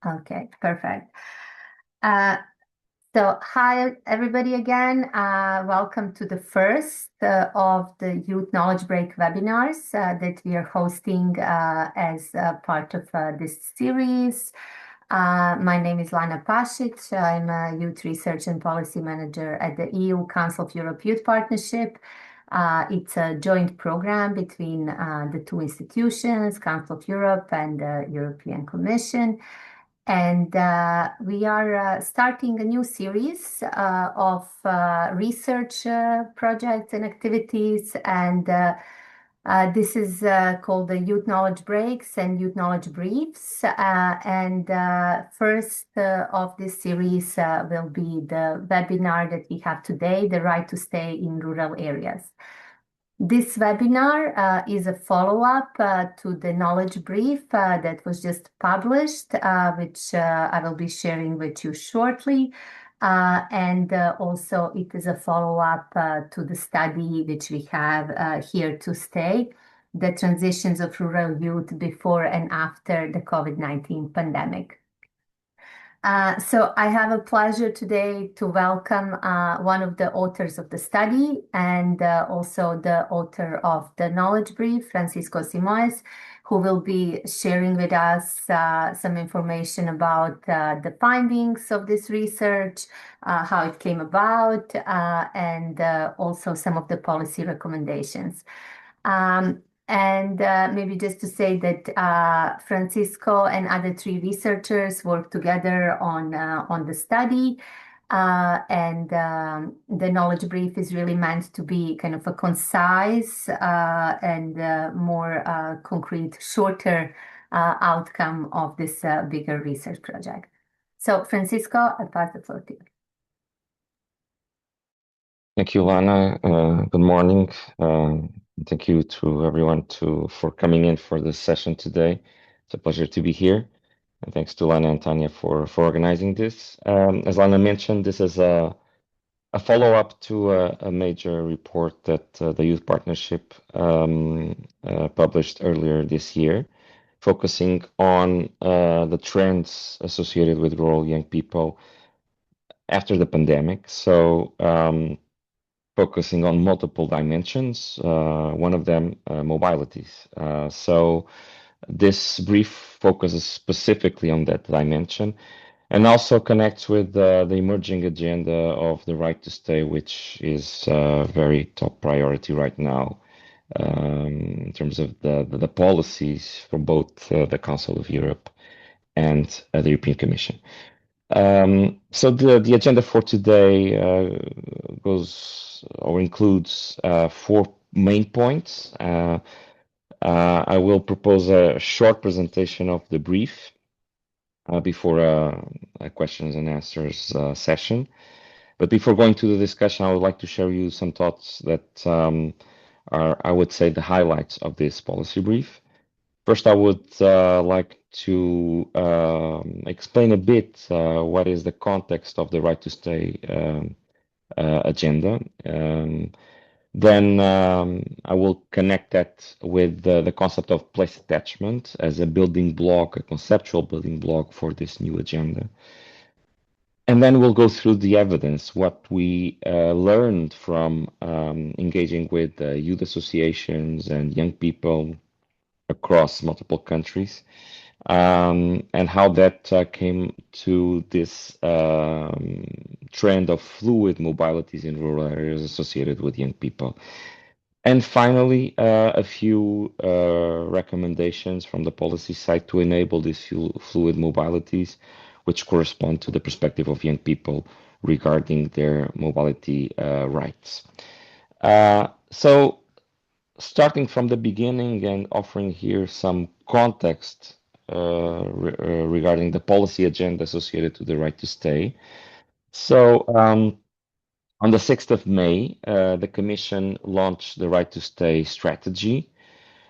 Okay, perfect. So hi everybody again. Welcome to the first of the Youth Knowledge Break webinars that we are hosting as part of this series. My name is Lana Pasic. I'm a Youth Research and Policy Manager at the EU Council of Europe Youth Partnership. It's a joint program between the two institutions, Council of Europe and the European Commission. And we are starting a new series of research projects and activities. And this is called the Youth Knowledge Breaks and Youth Knowledge Briefs. And first of this series will be the webinar that we have today, the right to stay in rural areas. This webinar is a follow-up to the knowledge brief that was just published, which I will be sharing with you shortly. And also it is a follow-up to the study which we have here to stay, the transitions of rural youth before and after the COVID-19 pandemic. So I have a pleasure today to welcome one of the authors of the study and also the author of the knowledge brief, Francisco Simões, who will be sharing with us some information about the findings of this research, how it came about, and also some of the policy recommendations. And maybe just to say that Francisco and other three researchers worked together on the study. And the knowledge brief is really meant to be kind of a concise and more concrete, shorter outcome of this bigger research project. So, Francisco, I pass the floor to you. Thank you, Lana. Good morning. Thank you to everyone for coming in for this session today. It's a pleasure to be here. And thanks to Lana and Tanya for organizing this. As Lana mentioned, this is a follow-up to a major report that the Youth Partnership published earlier this year, focusing on the trends associated with rural young people after the pandemic. So focusing on multiple dimensions, one of them mobilities. So this brief focuses specifically on that dimension and also connects with the emerging agenda of the right to stay, which is a very top priority right now in terms of the policies for both the Council of Europe and the European Commission. So the agenda for today goes or includes four main points. I will propose a short presentation of the brief before a questions and answers session. But before going to the discussion, I would like to share you some thoughts that are, I would say, the highlights of this policy brief. First, I would like to explain a bit what is the context of the right to stay agenda. Then I will connect that with the concept of place attachment as a building block, a conceptual building block for this new agenda. And then we'll go through the evidence, what we learned from engaging with youth associations and young people across multiple countries, and how that came to this trend of fluid mobilities in rural areas associated with young people. And finally, a few recommendations from the policy side to enable these fluid mobilities, which correspond to the perspective of young people regarding their mobility rights. So starting from the beginning and offering here some context regarding the policy agenda associated to the right to stay. So on the 6th of May, the Commission launched the right to stay strategy,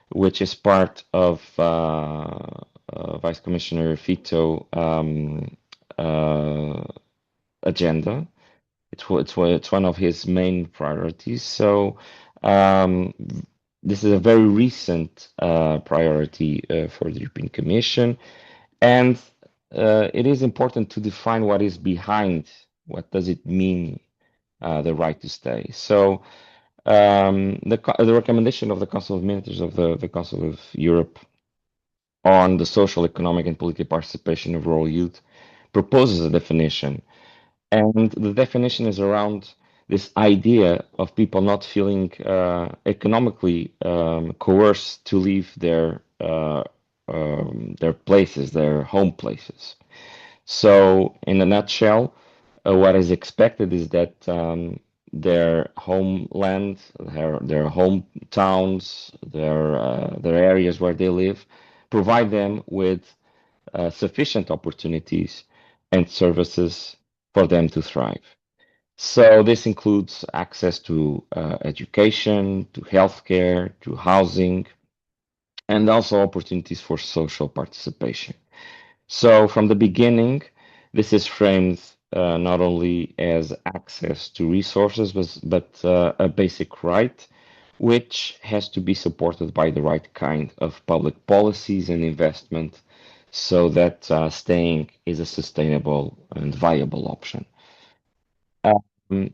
which is part of Vice Commissioner Fito agenda. It's one of his main priorities. So this is a very recent priority for the European Commission, and it is important to define what is behind, what does it mean, the right to stay. So the recommendation of the Council of Ministers of the Council of Europe on the social, economic, and political participation of rural youth proposes a definition. And the definition is around this idea of people not feeling economically coerced to leave their places, their home places. So, in a nutshell, what is expected is that their homeland, their hometowns, their areas where they live, provide them with sufficient opportunities and services for them to thrive. So this includes access to education, to healthcare, to housing, and also opportunities for social participation. So from the beginning, this is framed not only as access to resources, but a basic right, which has to be supported by the right kind of public policies and investment so that staying is a sustainable and viable option. Um,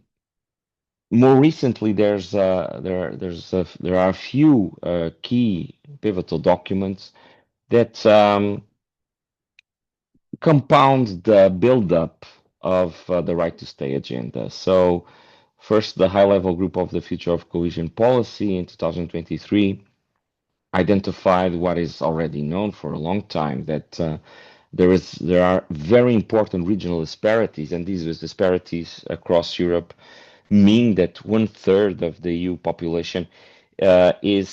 More recently, there are a few key pivotal documents that compound the buildup of the right to stay agenda. So, first, the high-level group of the future of cohesion policy in 2023 identified what is already known for a long time, that there are very important regional disparities, and these disparities across Europe mean that one-third of the EU population is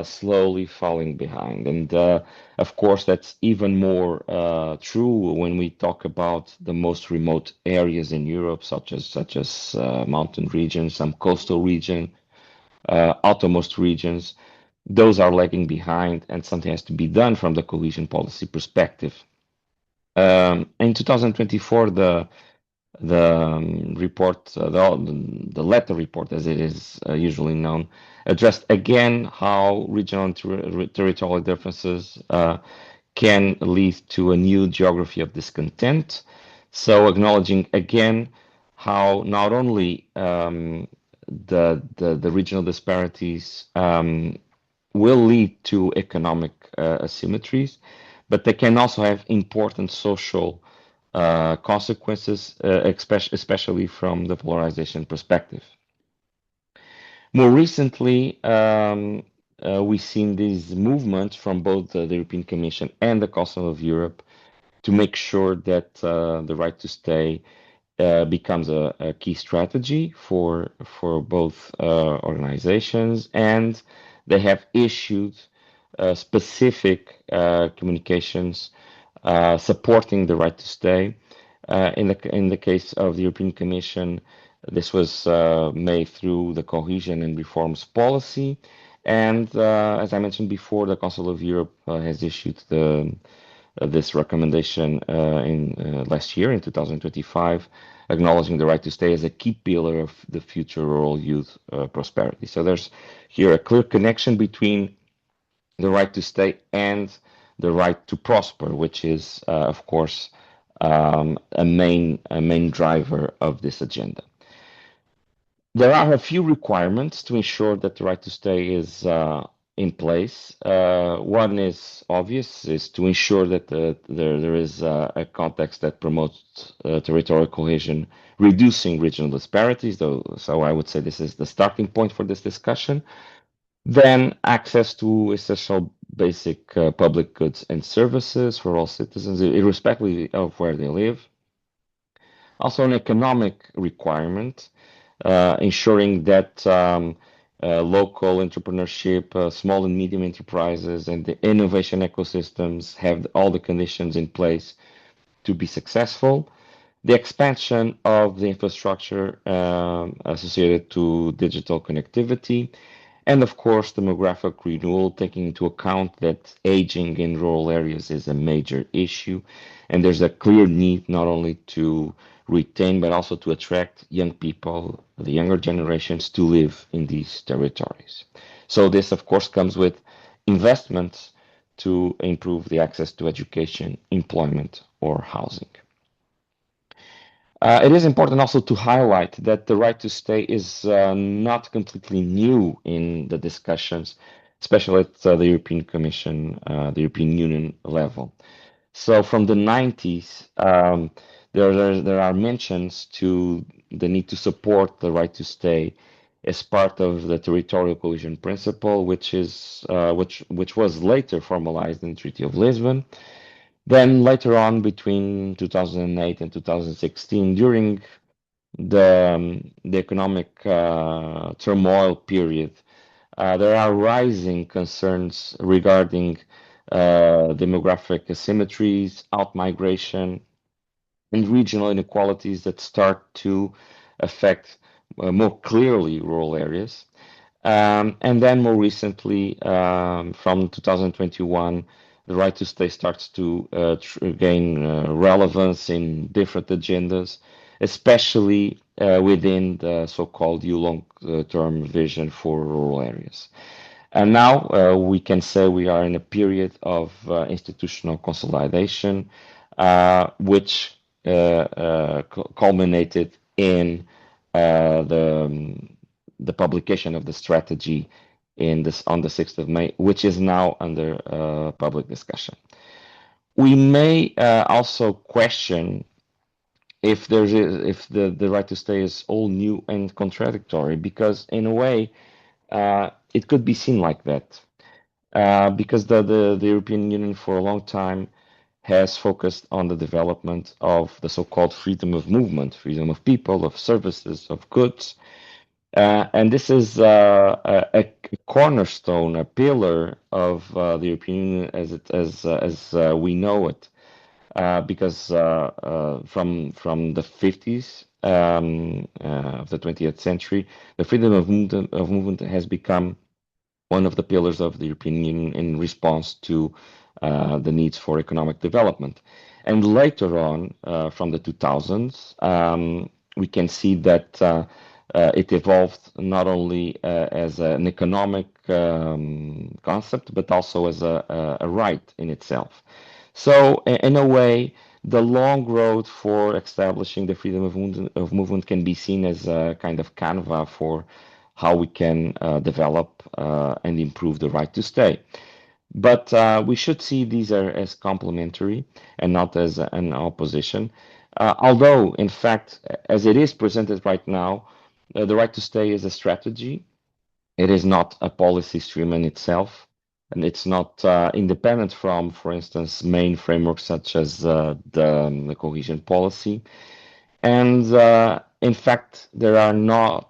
slowly falling behind. And of course, that's even more true when we talk about the most remote areas in Europe, such as mountain regions, some coastal region, outermost regions. Those are lagging behind, and something has to be done from the cohesion policy perspective. In 2024, the report, the letter report, as it is usually known, addressed again how regional and territorial differences can lead to a new geography of discontent. So, acknowledging again how not only the regional disparities will lead to economic asymmetries, but they can also have important social consequences, especially from the polarization perspective. More recently, we've seen these movements from both the European Commission and the Council of Europe to make sure that the right to stay becomes a key strategy for both organizations, and they have issued specific communications supporting the right to stay. In the case of the European Commission, this was made through the cohesion and reforms policy, and as I mentioned before, the Council of Europe has issued this recommendation in last year in 2025, acknowledging the right to stay as a key pillar of the future rural youth prosperity. So there's here a clear connection between the right to stay and the right to prosper, which is, of course, a main driver of this agenda. There are a few requirements to ensure that the right to stay is in place. One is obvious, is to ensure that there is a context that promotes territorial cohesion, reducing regional disparities, though. So I would say this is the starting point for this discussion. Then access to essential basic public goods and services for all citizens, irrespective of where they live. Also, an economic requirement, ensuring that local entrepreneurship, small and medium enterprises, and the innovation ecosystems have all the conditions in place to be successful. The expansion of the infrastructure associated to digital connectivity, and of course, demographic renewal, taking into account that aging in rural areas is a major issue, and there's a clear need not only to retain but also to attract young people, the younger generations, to live in these territories. So this, of course, comes with investments to improve the access to education, employment, or housing. It is important also to highlight that the right to stay is not completely new in the discussions, especially at the European Commission, the European Union level. So from the 90s, there are mentions to the need to support the right to stay as part of the territorial cohesion principle, which was later formalized in the Treaty of Lisbon. Then later on, between 2008 and 2016, during the economic turmoil period, there are rising concerns regarding demographic asymmetries, outmigration, and regional inequalities that start to affect more clearly rural areas. And then more recently, from 2021, the right to stay starts to gain relevance in different agendas, especially within the so-called EU long-term vision for rural areas. And now we can say we are in a period of institutional consolidation, which culminated in the publication of the strategy on the 6th of May, which is now under public discussion. We may also question if the right to stay is all new and contradictory, because in a way it could be seen like that. Because the European Union for a long time has focused on the development of the so-called freedom of movement, freedom of people, of services, of goods. And this is a cornerstone, a pillar of the European Union as we know it, because from the 50s of the 20th century, the freedom of movement has become one of the pillars of the European Union in response to the needs for economic development. And later on, from the 2000s, we can see that it evolved not only as an economic concept, but also as a right in itself. So, in a way, the long road for establishing the freedom of movement can be seen as a kind of canvas for how we can develop and improve the right to stay. But we should see these as complementary and not as an opposition. Although, in fact, as it is presented right now, the right to stay is a strategy. It is not a policy stream in itself, and it's not independent from, for instance, main frameworks such as the cohesion policy. And in fact, there are not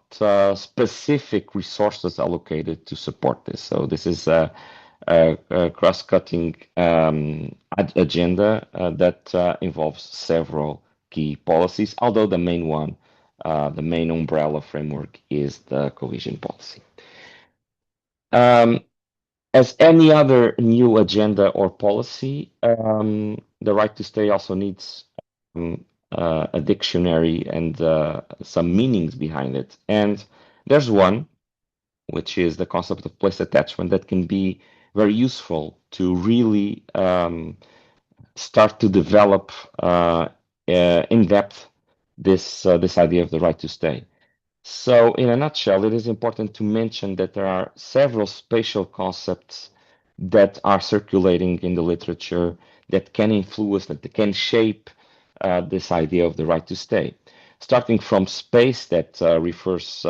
specific resources allocated to support this. So this is a cross-cutting agenda that involves several key policies, although the main one, the main umbrella framework is the cohesion policy. As any other new agenda or policy, the right to stay also needs a dictionary and some meanings behind it. And there's one, which is the concept of place attachment, that can be very useful to really start to develop in depth this idea of the right to stay. So, in a nutshell, it is important to mention that there are several spatial concepts that are circulating in the literature that can influence, that can shape this idea of the right to stay. Starting from space, that refers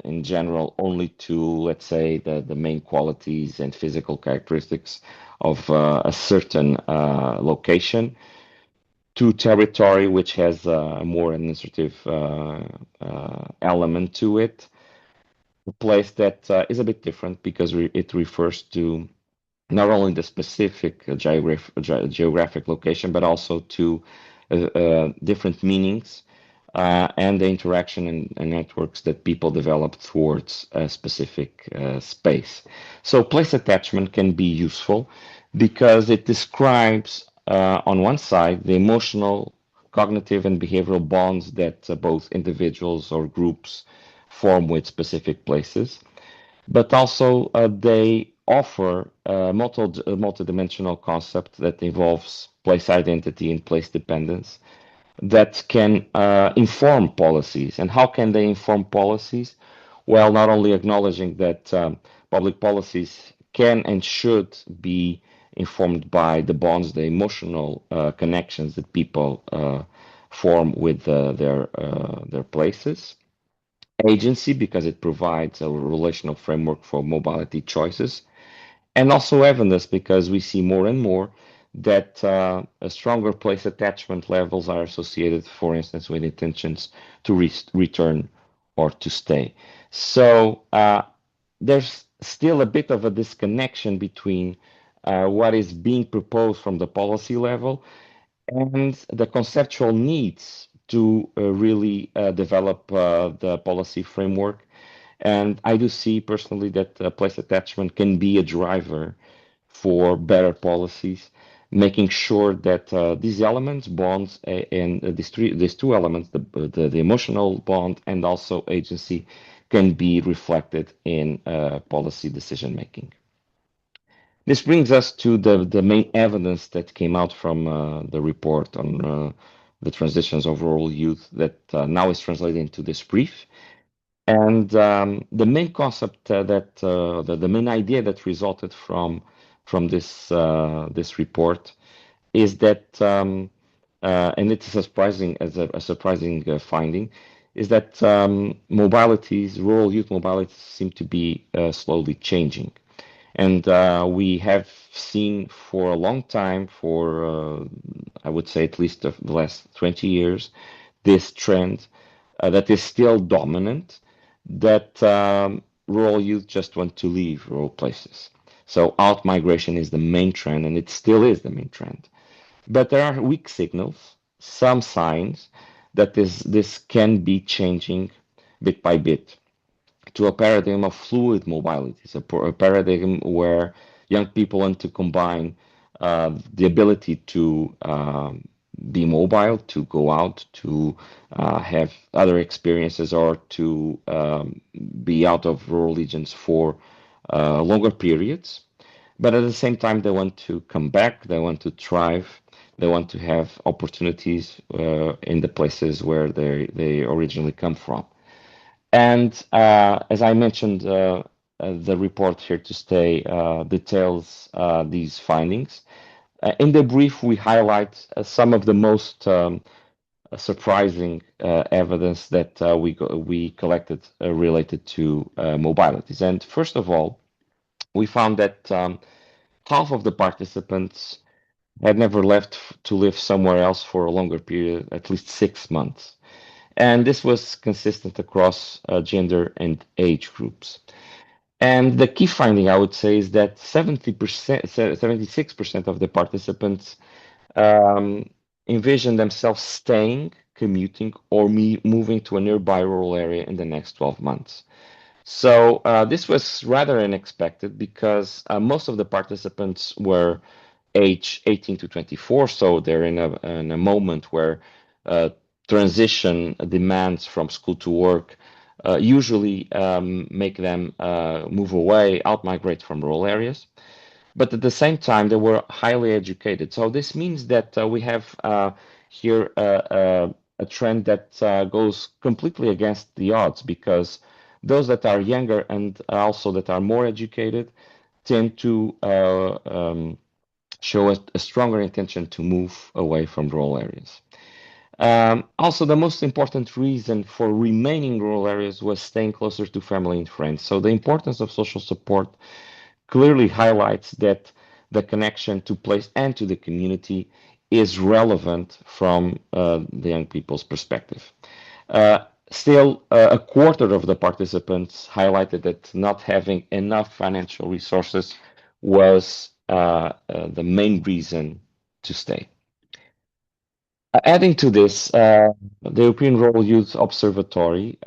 in general only to, let's say, the main qualities and physical characteristics of a certain location, to territory, which has a more administrative element to it. A place that is a bit different because it refers to not only the specific geographic location, but also to different meanings and the interaction and networks that people develop towards a specific space. So place attachment can be useful because it describes, on one side, the emotional, cognitive, and behavioral bonds that both individuals or groups form with specific places, but also they offer a multidimensional concept that involves place identity and place dependence that can inform policies. And how can they inform policies? Well, not only acknowledging that public policies can and should be informed by the bonds, the emotional connections that people form with their places. Agency, because it provides a relational framework for mobility choices, and also evidence, because we see more and more that a stronger place attachment levels are associated, for instance, with intentions to return or to stay. So there's still a bit of a disconnection between what is being proposed from the policy level and the conceptual needs to really develop the policy framework. And I do see personally that place attachment can be a driver for better policies, making sure that these elements, bonds, and these two elements, the emotional bond and also agency, can be reflected in policy decision making. This brings us to the main evidence that came out from the report on the transitions of rural youth that now is translated into this brief. And the main concept the main idea that resulted from this report is that, and it's a surprising finding, is that rural youth mobilities seem to be slowly changing. And we have seen for a long time, I would say at least the last 20 years, this trend that is still dominant, that rural youth just want to leave rural places. So out migration is the main trend, and it still is the main trend. But there are weak signals, some signs that this can be changing bit by bit to a paradigm of fluid mobility, so a paradigm where young people want to combine the ability to be mobile, to go out, to have other experiences, or to be out of rural regions for longer periods. But at the same time, they want to come back, they want to thrive, they want to have opportunities in the places where they originally come from. And as I mentioned, the report here to stay details these findings. In the brief, we highlight some of the most surprising evidence that we collected related to mobilities. And first of all, we found that half of the participants had never left to live somewhere else for a longer period, at least 6 months. And this was consistent across gender and age groups. And the key finding, I would say, is that 76% of the participants um, envision themselves staying, commuting, or moving to a nearby rural area in the next 12 months. So this was rather unexpected because most of the participants were age 18 to 24, so they're in a moment where uh, transition demands from school to work usually make them move away, out-migrate from rural areas. But at the same time, they were highly educated. So this means that we have here a trend that goes completely against the odds, because those that are younger and also that are more educated tend to show a stronger intention to move away from rural areas. Also, the most important reason for remaining in rural areas was staying closer to family and friends. So the importance of social support clearly highlights that the connection to place and to the community is relevant from the young people's perspective. Still, a quarter of the participants highlighted that not having enough financial resources was the main reason to stay. Adding to this, the European Rural Youth Observatory,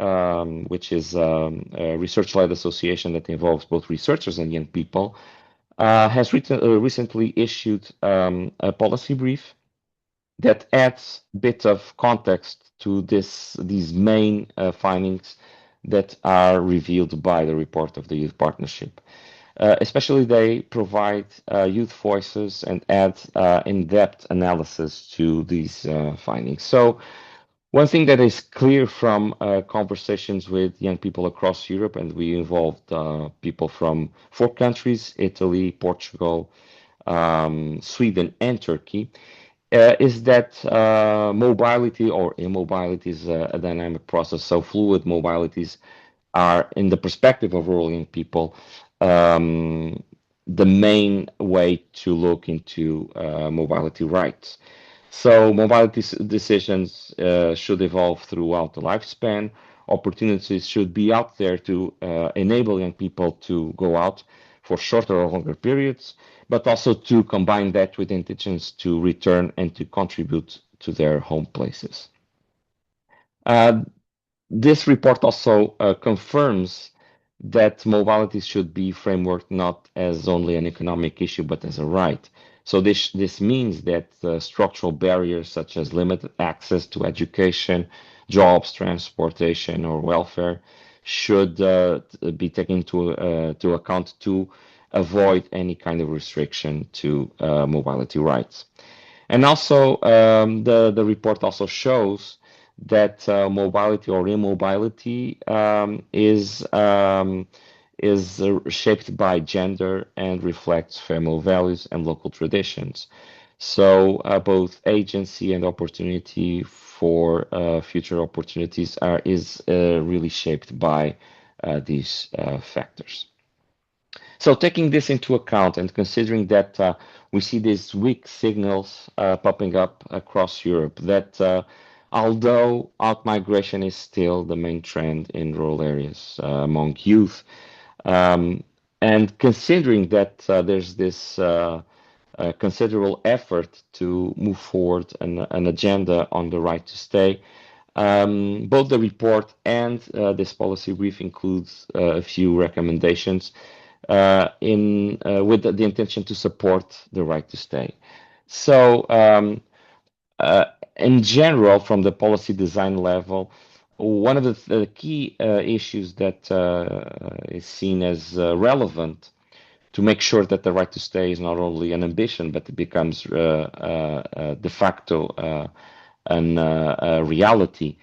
which is a research-led association that involves both researchers and young people, has recently issued a policy brief that adds a bit of context to these main findings that are revealed by the report of the Youth Partnership. Especially they provide youth voices and add in-depth analysis to these findings. So one thing that is clear from conversations with young people across Europe, and we involved people from 4 countries, Italy, Portugal, Sweden, and Turkey, is that mobility or immobility is a dynamic process. So fluid mobilities are, in the perspective of rural young people, um, the main way to look into mobility rights. So mobility decisions should evolve throughout the lifespan. Opportunities should be out there to enable young people to go out for shorter or longer periods, but also to combine that with intentions to return and to contribute to their home places. Uh, this report also confirms that mobility should be frameworked not as only an economic issue, but as a right. So this means that structural barriers such as limited access to education, jobs, transportation, or welfare should be taken to account to avoid any kind of restriction to mobility rights. And also, the report also shows that mobility or immobility is shaped by gender and reflects family values and local traditions. So both agency and opportunity for future opportunities is really shaped by these factors. So taking this into account and considering that we see these weak signals popping up across Europe, that although outmigration is still the main trend in rural areas among youth, um, and considering that there's this considerable effort to move forward an agenda on the right to stay, both the report and this policy brief includes a few recommendations with the intention to support the right to stay. So, uh, in general, from the policy design level, one of the key issues that is seen as relevant to make sure that the right to stay is not only an ambition, but it becomes de facto a reality,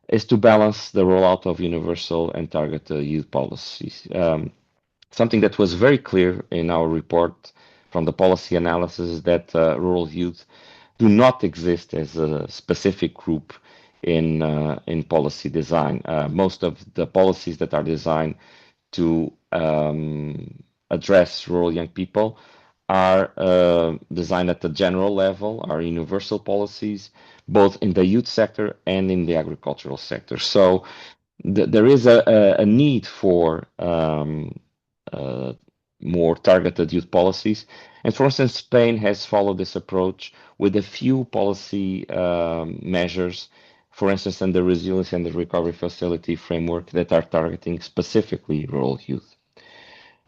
is to balance the rollout of universal and targeted youth policies. Something that was very clear in our report from the policy analysis is that rural youth do not exist as a specific group in policy design. Most of the policies that are designed to address rural young people are designed at the general level, are universal policies, both in the youth sector and in the agricultural sector. So there is a need for uh, more targeted youth policies. And for instance, Spain has followed this approach with a few policy measures, for instance, in the resilience and the recovery facility framework that are targeting specifically rural youth.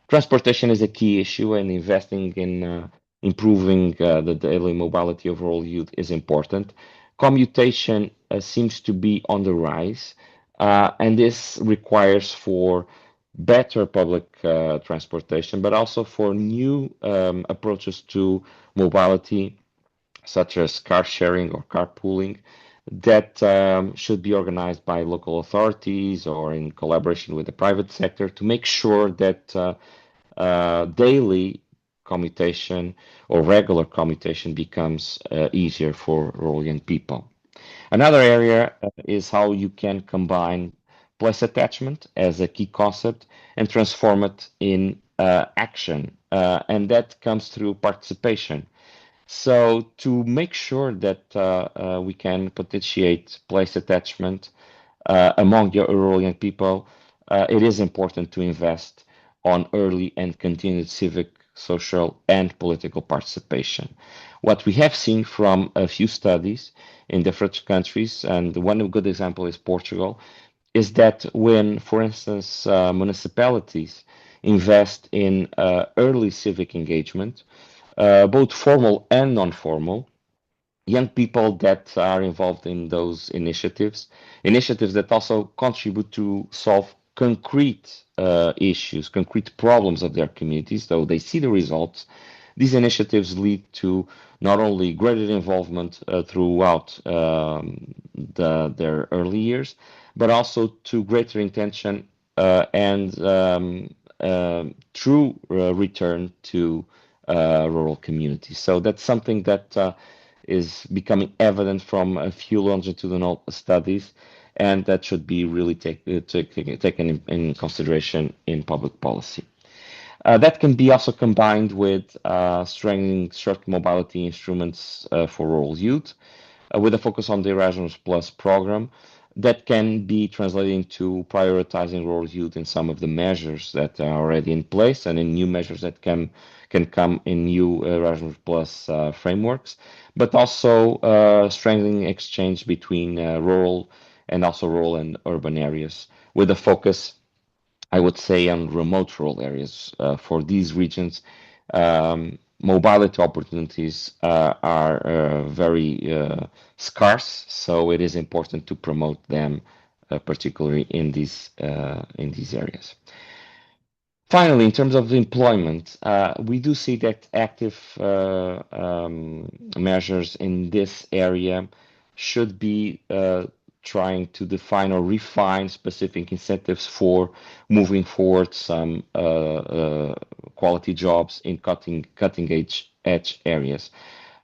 Transportation is a key issue, and investing in improving the daily mobility of rural youth is important. Commutation seems to be on the rise, and this requires for better public transportation, but also for new approaches to mobility, such as car sharing or carpooling, that should be organized by local authorities or in collaboration with the private sector to make sure that daily commutation or regular commutation becomes easier for rural young people. Another area is how you can combine place attachment as a key concept and transform it in action. And that comes through participation. So to make sure that we can potentiate place attachment among your rural young people, it is important to invest on early and continued civic, social, and political participation. What we have seen from a few studies in different countries, and one good example is Portugal, is that when, for instance, municipalities invest in early civic engagement, both formal and non-formal, young people that are involved in those initiatives that also contribute to solve concrete issues, concrete problems of their communities, so they see the results. These initiatives lead to not only greater involvement throughout their early years, but also to greater intention and true return to rural communities. So that's something that is becoming evident from a few longitudinal studies, and that should be really taken in consideration in public policy. That can be also combined with strengthening short mobility instruments for rural youth, with a focus on the Erasmus Plus program that can be translated into prioritizing rural youth in some of the measures that are already in place and in new measures that can come in new Erasmus Plus frameworks, but also strengthening exchange between rural and urban areas with a focus, I would say, on remote rural areas. For these regions, mobility opportunities are very scarce, so it is important to promote them, particularly in these areas. Finally, in terms of employment, we do see that active measures in this area should be trying to define or refine specific incentives for moving forward some quality jobs in cutting edge areas.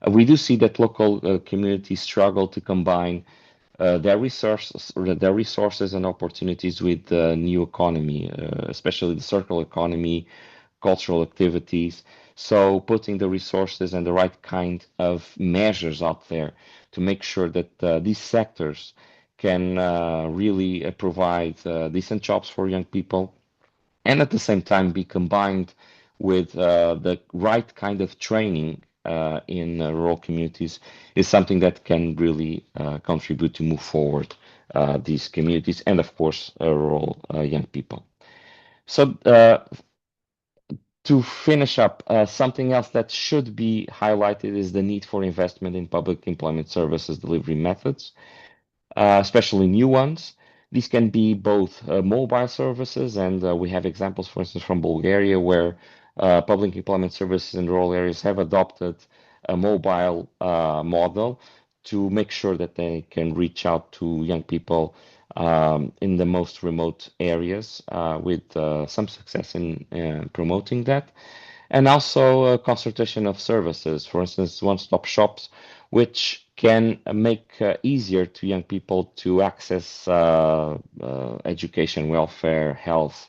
We do see that local communities struggle to combine their resources and opportunities with the new economy, especially the circular economy, cultural activities. So putting the resources and the right kind of measures out there to make sure that these sectors can really provide decent jobs for young people, and at the same time be combined with the right kind of training in rural communities is something that can really contribute to move forward these communities and, of course, rural young people. So, to finish up, something else that should be highlighted is the need for investment in public employment services delivery methods, especially new ones. These can be both mobile services, and we have examples, for instance, from Bulgaria, where public employment services in rural areas have adopted a mobile model to make sure that they can reach out to young people in the most remote areas with some success in promoting that. And also a concentration of services, for instance, one-stop shops, which can make easier to young people to access education, welfare, health,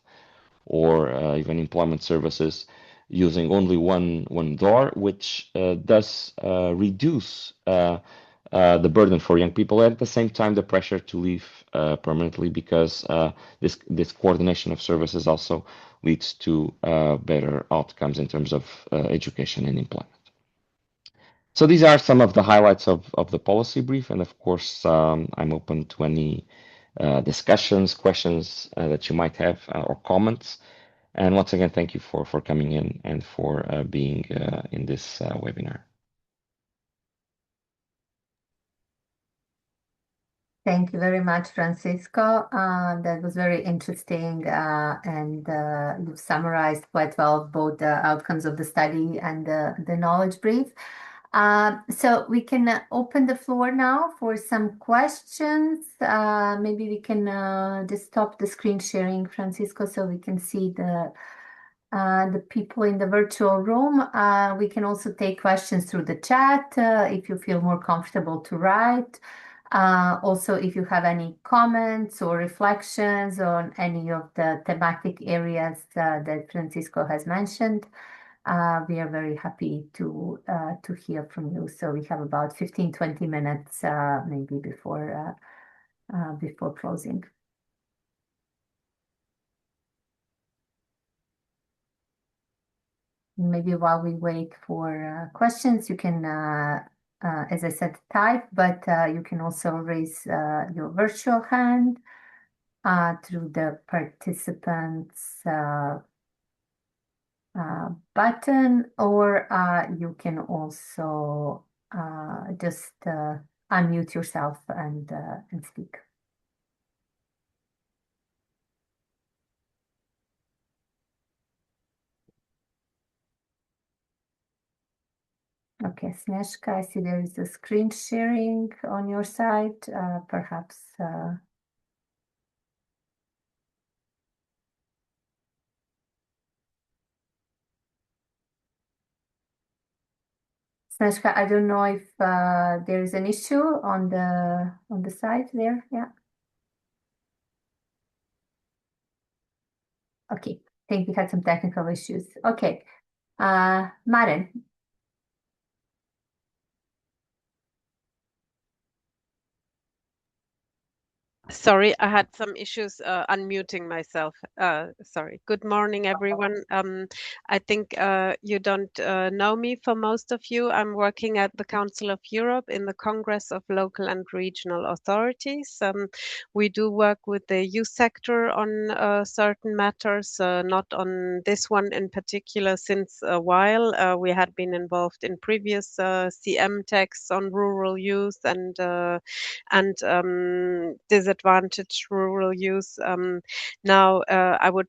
or even employment services using only one door, which does reduce the burden for young people, and at the same time the pressure to leave permanently, because this coordination of services also leads to better outcomes in terms of education and employment. So these are some of the highlights of the policy brief, and of course I'm open to any discussions, questions that you might have, or comments. And once again, thank you for coming in and for being in this webinar. Thank you very much, Francisco. That was very interesting, and you've summarized quite well both the outcomes of the study and the knowledge brief. So we can open the floor now for some questions. Maybe we can just stop the screen sharing, Francisco, so we can see the people in the virtual room. We can also take questions through the chat if you feel more comfortable to write. Also, if you have any comments or reflections on any of the thematic areas that Francisco has mentioned, we are very happy to hear from you. So we have about 15-20 minutes maybe before closing. Maybe while we wait for questions, you can, as I said, type, but you can also raise your virtual hand through the participants button, or you can also just unmute yourself and speak. Okay, Snezhka, I see there is a screen sharing on your side. Perhaps Snezhka, I don't know if there is an issue on the side there. Yeah. Okay. I think we had some technical issues. Okay. Maren. Sorry, I had some issues unmuting myself. Sorry. Good morning, everyone. I think you don't know me for most of you. I'm working at the Council of Europe in the Congress of Local and Regional Authorities. We do work with the youth sector on certain matters, not on this one in particular since a while. We had been involved in previous CM texts on rural youth and disadvantaged rural youth. Now, I would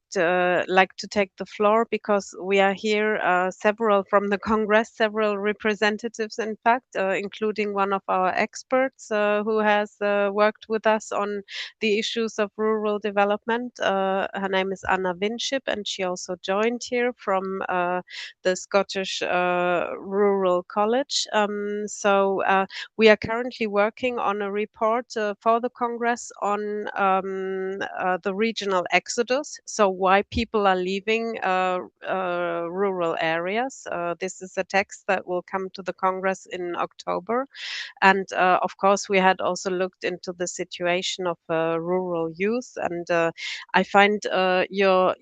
like to take the floor because we are here, several from the Congress, several representatives, in fact, including one of our experts who has worked with us on the issues of rural development. Her name is Anna Winship, and she also joined here from the Scottish Rural College. We are currently working on a report for the Congress on the regional exodus, so why people are leaving rural areas. This is a text that will come to the Congress in October. And of course, we had also looked into the situation of rural youth. And I find your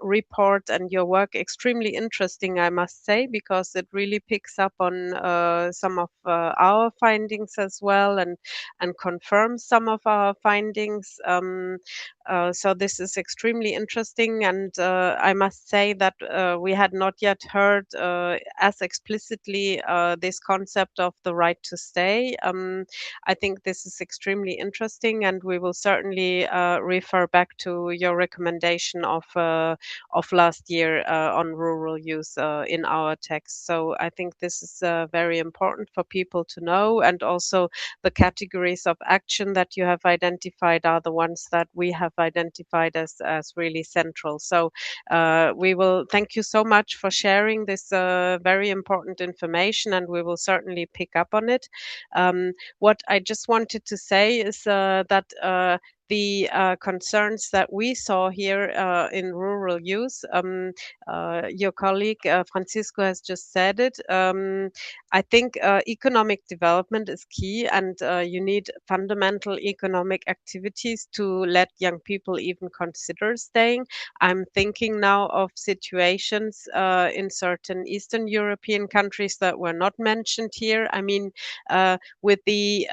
report and your work extremely interesting, I must say, because it really picks up on some of our findings as well, and confirms some of our findings. So this is extremely interesting, and I must say that we had not yet heard as explicitly this concept of the right to stay. I think this is extremely interesting, and we will certainly refer back to your recommendation of last year on rural youth in our text. So I think this is very important for people to know, and also the categories of action that you have identified are the ones that we have identified as really central. So we will thank you so much for sharing this very important information, and we will certainly pick up on it. What I just wanted to say is that the concerns that we saw here in rural youth, your colleague Francisco has just said it. I think economic development is key, and you need fundamental economic activities to let young people even consider staying. I'm thinking now of situations in certain Eastern European countries that were not mentioned here. I mean, with the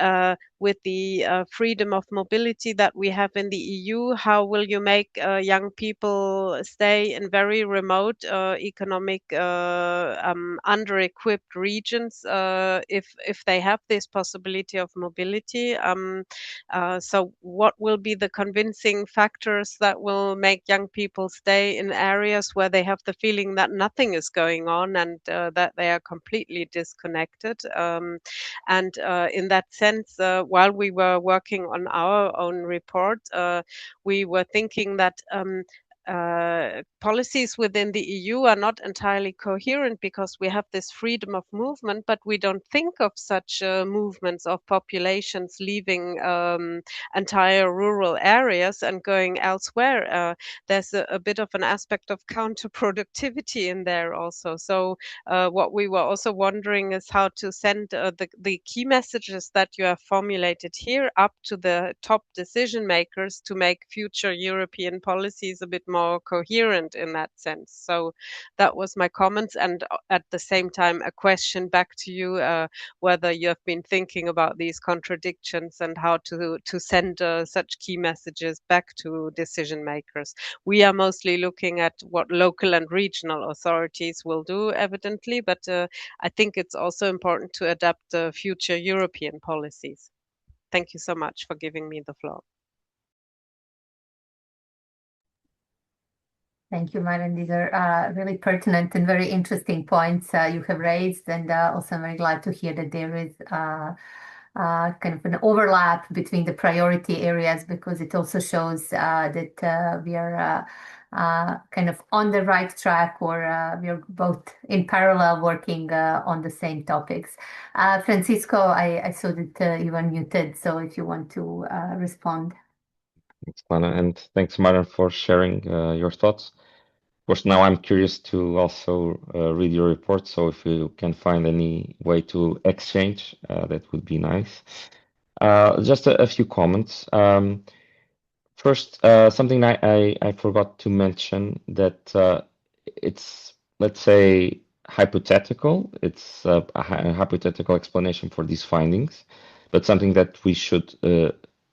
freedom of mobility that we have in the EU, how will you make young people stay in very remote economic under-equipped regions if they have this possibility of mobility? So what will be the convincing factors that will make young people stay in areas where they have the feeling that nothing is going on, and that they are completely disconnected? And in that sense, while we were working on our own report, we were thinking that policies within the EU are not entirely coherent because we have this freedom of movement, but we don't think of such movements of populations leaving entire rural areas and going elsewhere. There's a bit of an aspect of counterproductivity in there also. So what we were also wondering is how to send the key messages that you have formulated here up to the top decision makers to make future European policies a bit more coherent in that sense. So that was my comments, and at the same time a question back to you, whether you have been thinking about these contradictions and how to send such key messages back to decision makers. We are mostly looking at what local and regional authorities will do, evidently, but I think it's also important to adapt future European policies. Thank you so much for giving me the floor. Thank you, Myron. These are really pertinent and very interesting points you have raised, and also I'm very glad to hear that there is kind of an overlap between the priority areas because it also shows that we are kind of on the right track or we are both in parallel working on the same topics. Francisco, I saw that you were muted, so if you want to respond. Thanks, Lana, and thanks, Myron, for sharing your thoughts. Of course, now I'm curious to also read your report, so if you can find any way to exchange, that would be nice. Just a few comments. First, something I forgot to mention that it's, let's say, hypothetical. It's a hypothetical explanation for these findings, but something that we should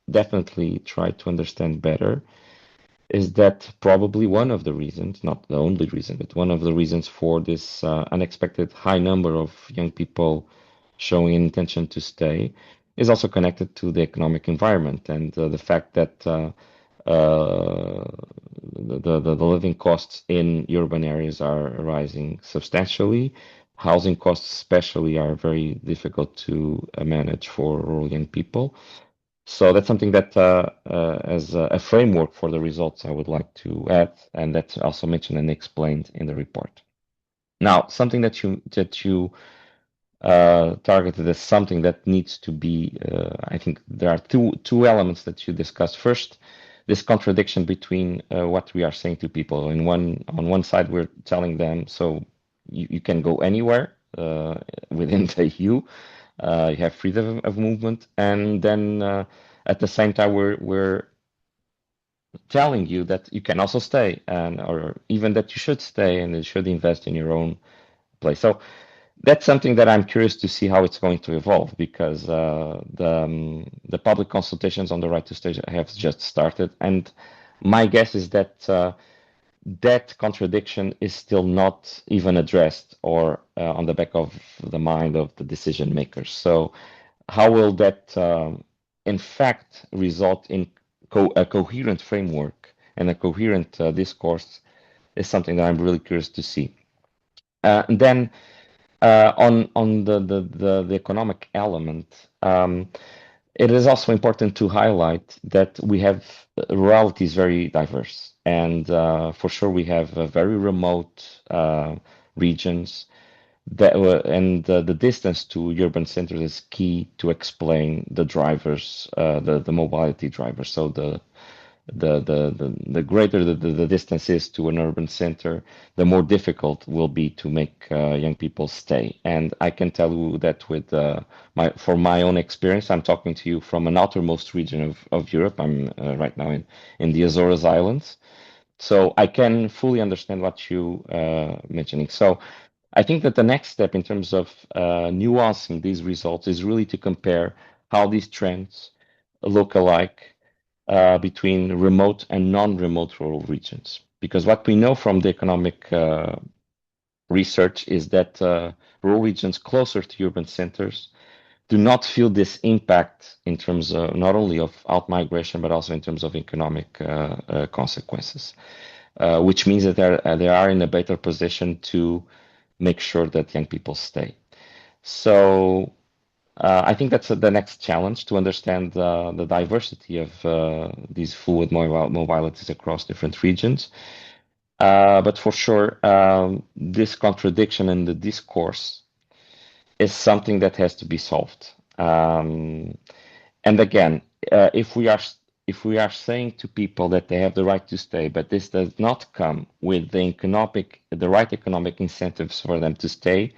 definitely try to understand better is that probably one of the reasons, not the only reason, but one of the reasons for this unexpected high number of young people showing intention to stay is also connected to the economic environment and the fact that the living costs in urban areas are rising substantially. Housing costs, especially, are very difficult to manage for rural young people. So that's something that, as a framework for the results, I would like to add, and that's also mentioned and explained in the report. Now, something that you targeted as something that needs to be, I think there are two elements that you discussed. First, this contradiction between what we are saying to people. On one side, we're telling them, so you can go anywhere within the EU. You have freedom of movement, and then at the same time, we're telling you that you can also stay, and or even that you should stay and you should invest in your own place. So that's something that I'm curious to see how it's going to evolve because the public consultations on the right to stay have just started, and my guess is that that contradiction is still not even addressed or on the back of the mind of the decision makers. So how will that in fact result in a coherent framework and a coherent discourse is something that I'm really curious to see. And then on the economic element, it is also important to highlight that we have realities very diverse, and for sure we have very remote regions that and the distance to urban centers is key to explain the drivers, the mobility drivers. So the greater the distance is to an urban center, the more difficult will be to make young people stay. And I can tell you that with from my own experience, I'm talking to you from an outermost region of Europe. I'm right now in the Azores Islands, so I can fully understand what you mentioning. So I think that the next step in terms of nuancing these results is really to compare how these trends look alike between remote and non-remote rural regions. Because what we know from the economic research is that rural regions closer to urban centers do not feel this impact in terms of not only of out-migration, but also in terms of economic consequences, which means that they are in a better position to make sure that young people stay. So I think that's the next challenge to understand the diversity of these fluid mobilities across different regions. But for sure, this contradiction in the discourse is something that has to be solved. And again, if we are saying to people that they have the right to stay, but this does not come with the right economic incentives for them to stay,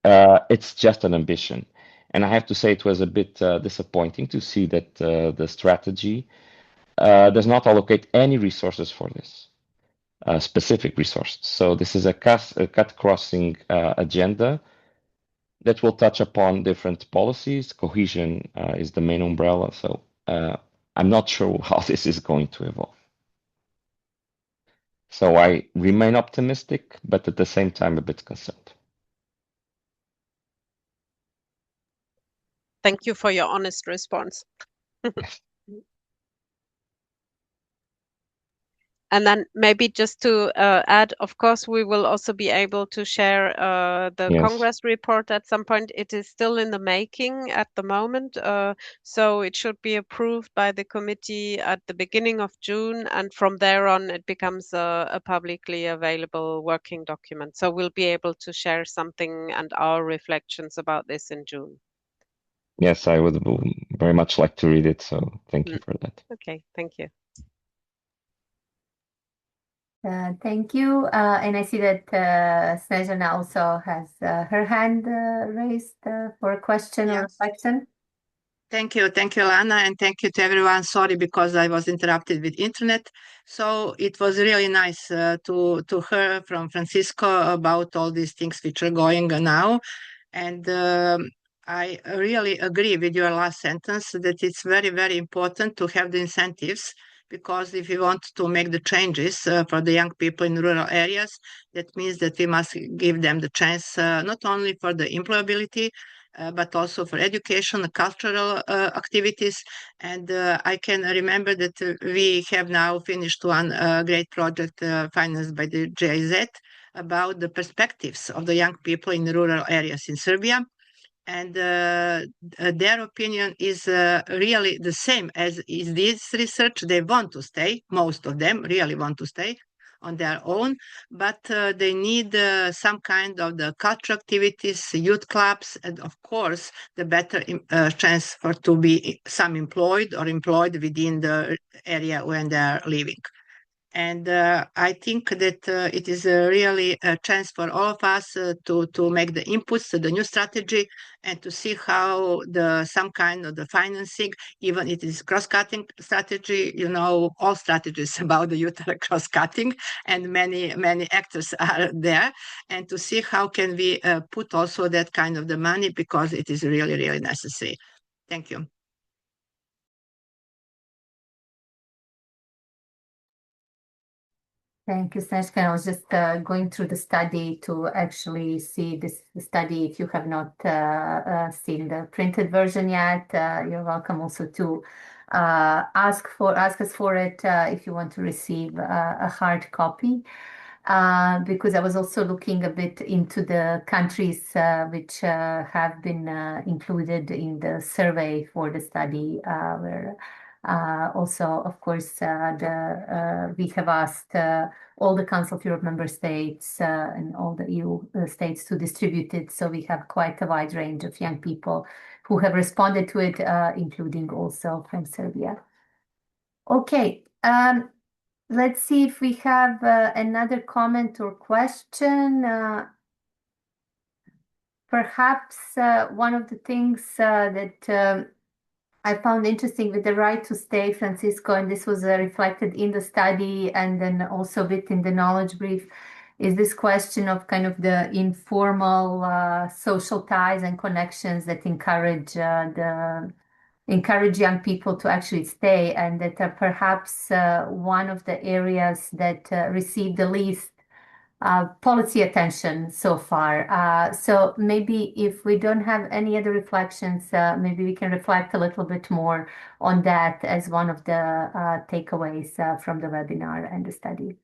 it's just an ambition. And I have to say it was a bit disappointing to see that the strategy does not allocate any resources for this, specific resources. So this is a cut-crossing agenda that will touch upon different policies. Cohesion is the main umbrella. So I'm not sure how this is going to evolve. So I remain optimistic, but at the same time a bit concerned. Thank you for your honest response. And then maybe just to add, of course, we will also be able to share the Yes. Congress report at some point. It is still in the making at the moment, so it should be approved by the committee at the beginning of June, and from there on, it becomes a publicly available working document. So we'll be able to share something and our reflections about this in June. Yes, I would very much like to read it, so thank you for that. Okay, thank you. Thank you. And I see that Snezana also has her hand raised for a question or Yes. reflection. Thank you, Lana, and thank you to everyone. Sorry because I was interrupted with internet. So it was really nice to hear from Francisco about all these things which are going on now. And I really agree with your last sentence that it's very, very important to have the incentives, because if we want to make the changes for the young people in rural areas, that means that we must give them the chance not only for the employability, but also for education, cultural activities. And I can remember that we have now finished one great project financed by the GIZ about the perspectives of the young people in rural areas in Serbia. And their opinion is really the same as is this research. They want to stay, most of them really want to stay on their own, but they need some kind of the cultural activities, youth clubs, and of course the better chance for to be some employed or employed within the area when they are living. And I think that it is really a chance for all of us to make the inputs to the new strategy and to see how some kind of the financing, even it is cross-cutting strategy, all strategies about the youth are cross-cutting, and many actors are there, and to see how can we put also that kind of the money, because it is really, really necessary. Thank you. Thank you, Snezka. I was just going through the study to actually see this study. If you have not seen the printed version yet, you're welcome also to ask us for it if you want to receive a hard copy. Because I was also looking a bit into the countries which have been included in the survey for the study, where also, of course, we have asked all the Council of Europe member states and all the EU states to distribute it. So we have quite a wide range of young people who have responded to it, including also from Serbia. Okay, let's see if we have another comment or question. Perhaps one of the things that I found interesting with the right to stay, Francisco, and this was reflected in the study and then also a bit in the knowledge brief, is this question of kind of the informal social ties and connections that encourage young people to actually stay, and that are perhaps one of the areas that receive the least policy attention so far. So maybe if we don't have any other reflections, maybe we can reflect a little bit more on that as one of the takeaways from the webinar and the study.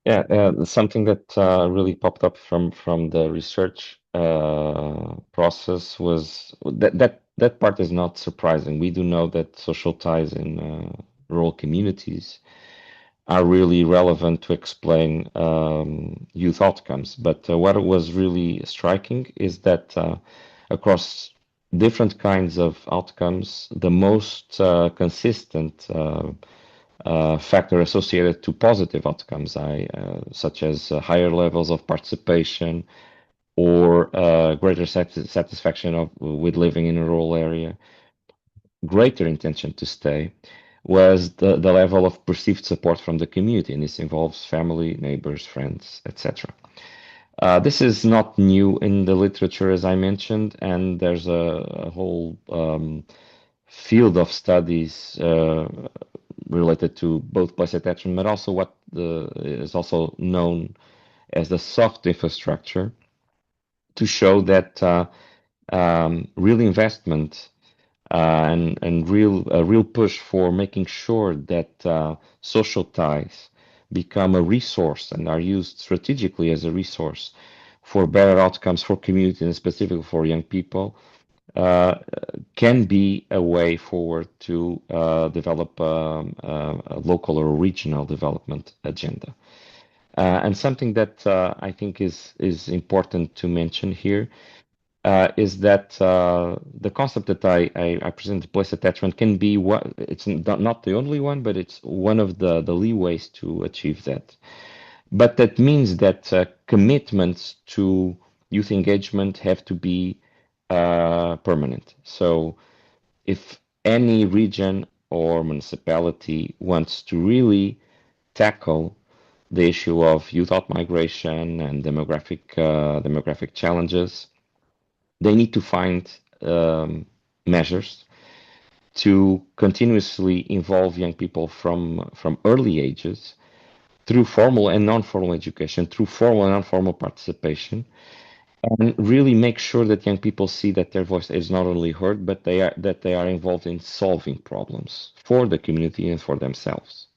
Yeah, something that really popped up from the research process was that part is not surprising. We do know that social ties in rural communities are really relevant to explain youth outcomes. But what was really striking is that across different kinds of outcomes, the most consistent factor associated to positive outcomes, such as higher levels of participation or greater satisfaction with living in a rural area, greater intention to stay, was the level of perceived support from the community, and this involves family, neighbors, friends, etc. This is not new in the literature, as I mentioned, and there's a whole field of studies related to both place attachment, but also what is also known as the soft infrastructure, to show that real investment and a real push for making sure that social ties become a resource and are used strategically as a resource for better outcomes for communities and specifically for young people uh, can be a way forward to develop a local or regional development agenda. And something that I think is important to mention here is that the concept that I present, place attachment, can be what it's not the only one, but it's one of the leeways to achieve that. But that means that commitments to youth engagement have to be permanent. So if any region or municipality wants to really tackle the issue of youth outmigration and demographic challenges, they need to find measures to continuously involve young people from early ages through formal and non-formal education, through formal and non-formal participation, and really make sure that young people see that their voice is not only heard, but they are involved in solving problems for the community and for themselves.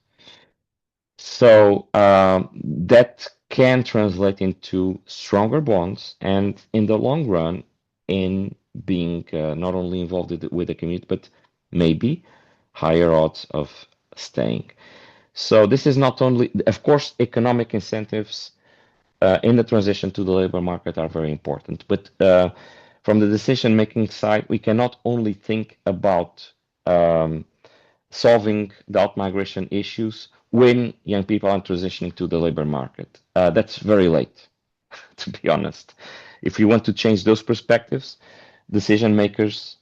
So that can translate into stronger bonds, and in the long run, in being not only involved with the community, but maybe higher odds of staying. So this is not only, of course, economic incentives in the transition to the labor market are very important. But from the decision-making side, we cannot only think about solving the out-migration issues when young people are transitioning to the labor market. That's very late, to be honest. If we want to change those perspectives, decision makers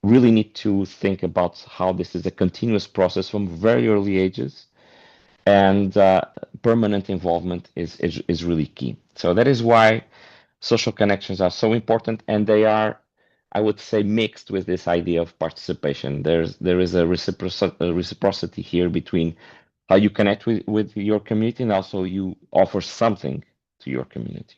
really need to think about how this is a continuous process from very early ages, and permanent involvement is really key. So that is why social connections are so important, and they are, I would say, mixed with this idea of participation. There is a reciprocity here between how you connect with your community and also you offer something to your community.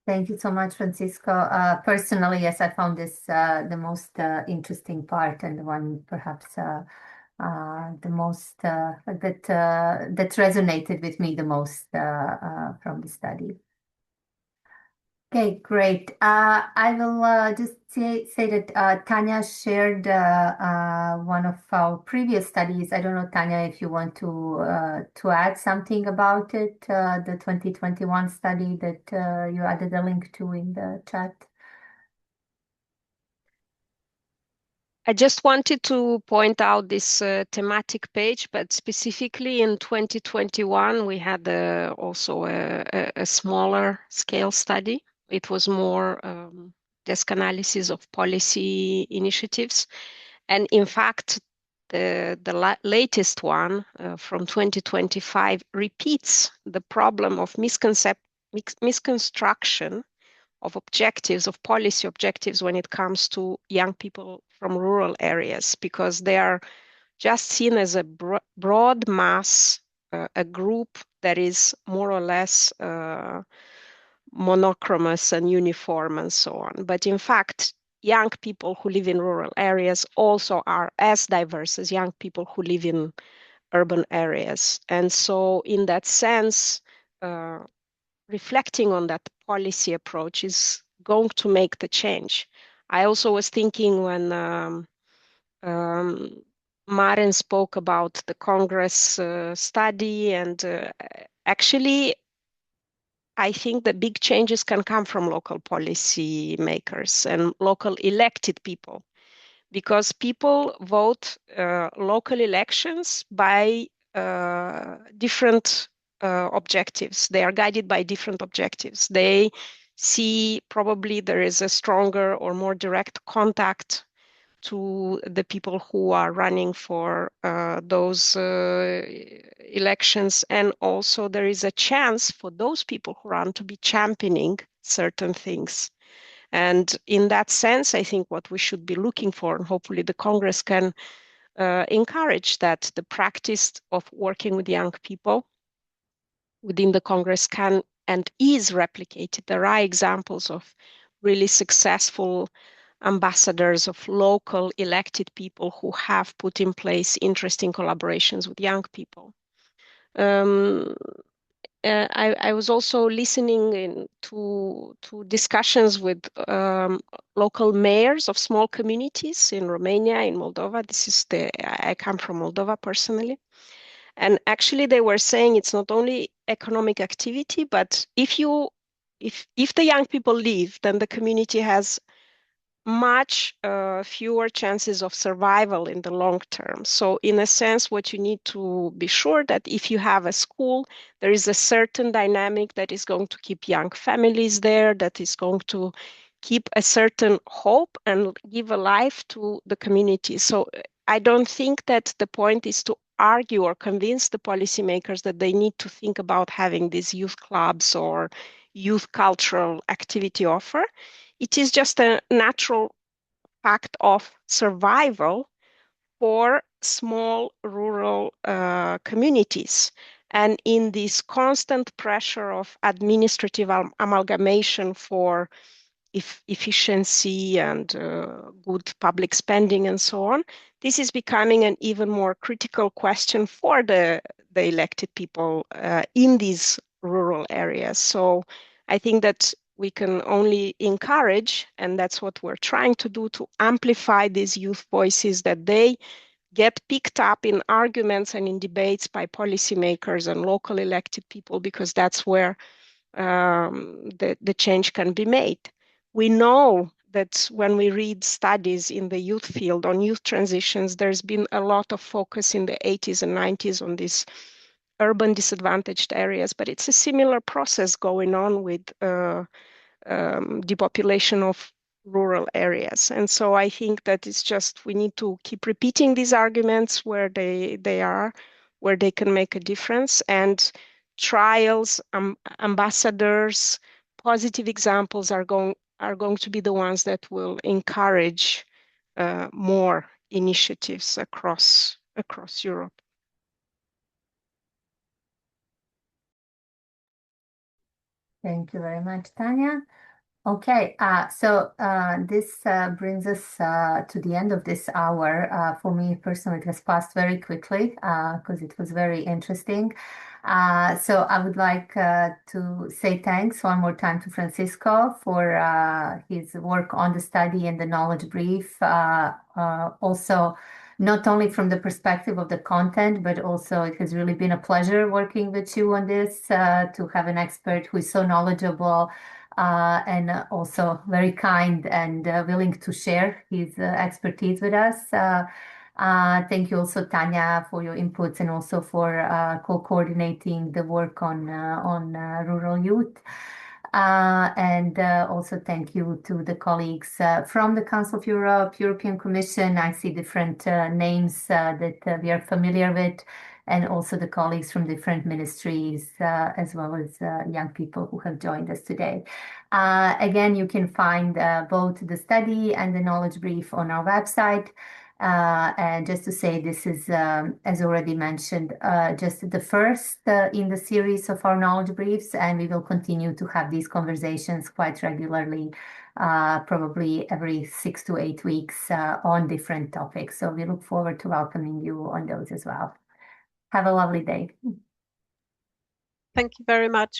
Thank you so much, Francisco. Personally, yes, I found this the most interesting part and the one perhaps the most that resonated with me the most from the study. Okay, great. I will just say that Tanya shared one of our previous studies. I don't know, Tanya, if you want to add something about it, the 2021 study that you added a link to in the chat. I just wanted to point out this thematic page, but specifically in 2021, we had also a smaller scale study. It was more desk analysis of policy initiatives. And in fact, the latest one from 2025 repeats the problem of misconstruction of objectives, of policy objectives when it comes to young people from rural areas, because they are just seen as a broad mass, a group that is more or less monochromous and uniform and so on. But in fact, young people who live in rural areas also are as diverse as young people who live in urban areas. And so in that sense, reflecting on that policy approach is going to make the change. I also was thinking when Maren spoke about the Congress study, and actually, I think the big changes can come from local policy makers and local elected people, because people vote local elections by different objectives. They are guided by different objectives. They see probably there is a stronger or more direct contact to the people who are running for those elections. And also there is a chance for those people who run to be championing certain things. And in that sense, I think what we should be looking for, and hopefully the Congress can encourage that, the practice of working with young people within the Congress can and is replicated. There are examples of really successful ambassadors of local elected people who have put in place interesting collaborations with young people. I was also listening to discussions with local mayors of small communities in Romania, in Moldova. I come from Moldova personally. And actually they were saying it's not only economic activity, but if the young people leave, then the community has much fewer chances of survival in the long term. So in a sense, what you need to be sure that if you have a school, there is a certain dynamic that is going to keep young families there, that is going to keep a certain hope and give a life to the community. So I don't think that the point is to argue or convince the policymakers that they need to think about having these youth clubs or youth cultural activity offer. It is just a natural fact of survival for small rural communities. And in this constant pressure of administrative amalgamation for efficiency and good public spending and so on, this is becoming an even more critical question for the elected people in these rural areas. So I think that we can only encourage, and that's what we're trying to do, to amplify these youth voices, that they get picked up in arguments and in debates by policymakers and local elected people, because that's where the change can be made. We know that when we read studies in the youth field on youth transitions, there's been a lot of focus in the 80s and 90s on these urban disadvantaged areas, but it's a similar process going on with depopulation of rural areas. And so I think that it's just, we need to keep repeating these arguments where they are, where they can make a difference. And trials, ambassadors, positive examples are going to be the ones that will encourage more initiatives across Europe. Thank you very much, Tanya. Okay, so this brings us to the end of this hour. For me personally, it has passed very quickly because it was very interesting. So I would like to say thanks one more time to Francisco for his work on the study and the knowledge brief. Also, not only from the perspective of the content, but also it has really been a pleasure working with you on this, to have an expert who is so knowledgeable and also very kind and willing to share his expertise with us. Thank you also, Tanya, for your inputs and also for co-coordinating the work on rural youth. And also thank you to the colleagues from the Council of Europe, European Commission. I see different names that we are familiar with, and also the colleagues from different ministries, as well as young people who have joined us today. Again, you can find both the study and the knowledge brief on our website. And just to say, this is, as already mentioned, just the first in the series of our knowledge briefs, and we will continue to have these conversations quite regularly, probably every 6 to 8 weeks on different topics. So we look forward to welcoming you on those as well. Have a lovely day. Thank you very much.